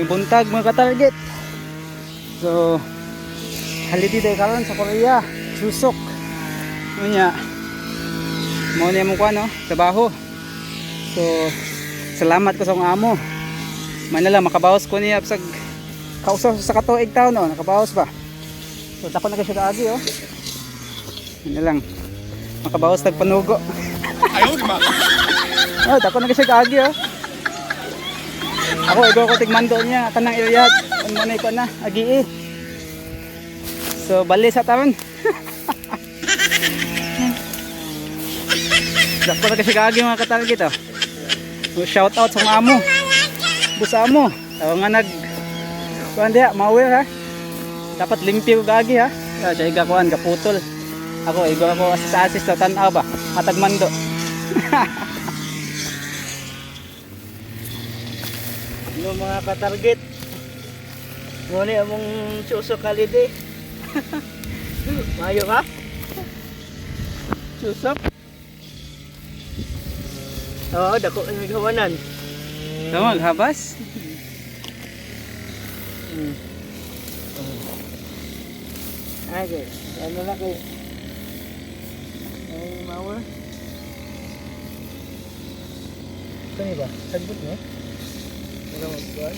may buntag mga ka-target. So holiday day karon sa Korea, susok. Unya. Mo ni mo kuan no, trabaho. So salamat ko sa akong amo. Manala makabawas ko niya sa kausaw sa katuig taon no, nakabawas ba. So dako na siya kaagi oh. Ano lang. Makabawas tag panugo. Ayaw di ba? Oh, dako na siya kaagi oh. Ako igo ko tigmando niya kanang area. Ano na ko na agi eh. So bali sa taon. Dako na siya kaagi mga ka-target oh. So, shout out sa mga amo. Busa mo. Tawa nga nag kuan diha, mawir ha. Dapat limpyo gagi ha. Siya iga kuan kaputol. Ako igo ako assist sa tan-aw ba. Matag mando. Yung mga ka-target. Ngunit among susok holiday. Mayo ka? Susok? Oo, dako ang gawanan. Tama habas. Okay, ano na kayo? Ay, mawa. Kani ba? Sagbot niya? Wala magbuwan?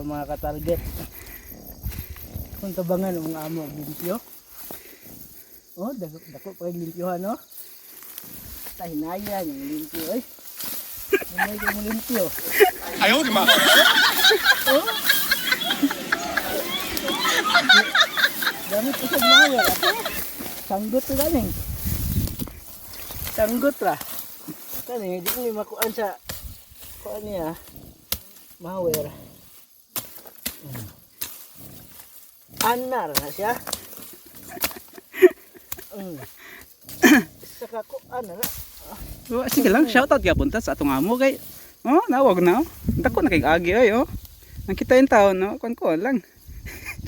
Mga ka-target. Kung tabangan ang amo limpyo. Oh, dako pa limpyohan no. Tahinayan yung limpyo eh. Ano yung limpyo? Ayaw di ba? Oh. Gamit ko sa mawar. Sanggot to ganing. Sanggot ra. Kani di ko makuan sa kuan niya. Mawar. Anar na siya. Saka ko ano na. Oh, sige lang, shout out gyapon ta sa atong amo kay oh, nawag na oh. Dako na kay agi ay oh. Ang kita yung taon no, kon ko lang.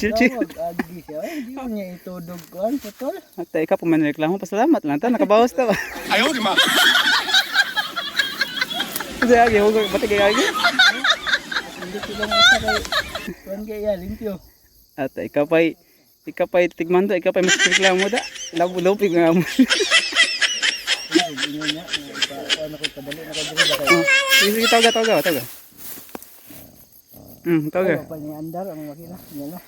Chill. Agi siya. Di mo niya itudog kuan putol. At ikaw pa man reklamo, pasalamat lang ta nakabawas ta ba. Ayaw di ba? Kasi agi hugo bati kay agi. Hindi ko lang sa kay kuan kaya limpyo. At ikaw pa'y Ika pa tigmando, ika pa mas reklamo da. Labo-lopig nga mo. Ingon niya, ano ko padali na ko diri ba kay. Sige, tawaga. Tawaga. Pa ni andar ang makina. Nya na.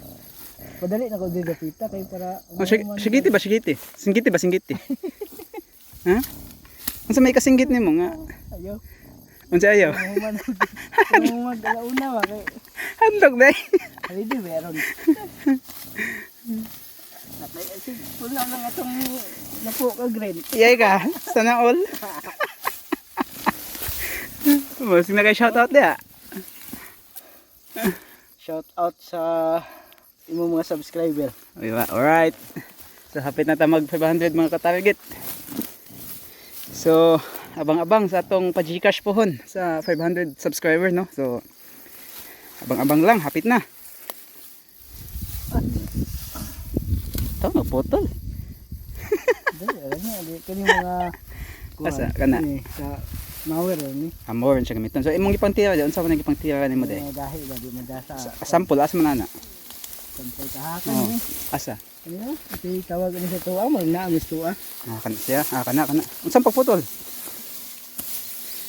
Padali na ko diri dapita kay para Sigiti ba? Singgiti. Ha? Unsa may kasinggit nimo nga? Ayaw. Unsa ayaw? Human una ba kay Handog dai. hindi meron. Natay sig wala lang atong napo ka grade. Iyay ka. Sana all. Mas na kay shout out dia. Shout out sa imo mga subscriber. Diba? Alright. So hapit na ta mag 500 mga ka-target. So abang-abang sa atong pa-Gcash pohon sa 500 subscriber, no? So abang-abang lang, hapit na. Ito, naputol. Dali alam niya, kani mga Asa, kana? sa Mauer ni. Amor siya gamiton. So imong ipangtira diyan, unsa man ipangtira kanimo day? Dahil lagi madasa. Sample asa man ana? Sampay kahakan Oh. ni. Asa? Ano? Iti tawag ni sa tuwa, mag naamis tuwa. Kana siya. Kana. Unsang pagputol?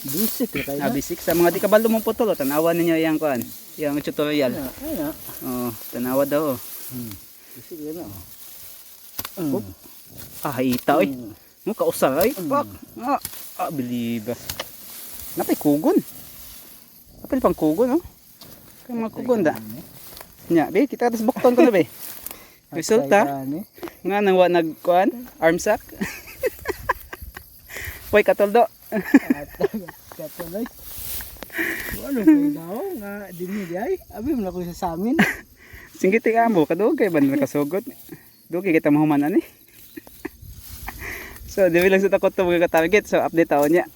Bisik ra kay. Bisik sa mga di kabalo mong putol, tanawan ninyo yang kuan, yang tutorial. Ano? Oh, tanawa daw. Bisik ra na. Hita oy. Mo kausar ay. Pak. Believe. Napay kugon. Napay pang kugon, no? Kay mga kugon da. Nya, be kita tas bukton ko na be. Resulta nga nang wa nagkuan, arm sack. Hoy katoldo. Katuloy. Ano kay daw nga dinhi di ay? Abi mo na ko sa amin. Singgiti ka mo, kadugay kay ban nakasugot. Dugay kita mahuman ani. So, di lang sa takot to mga target. So, update taon niya.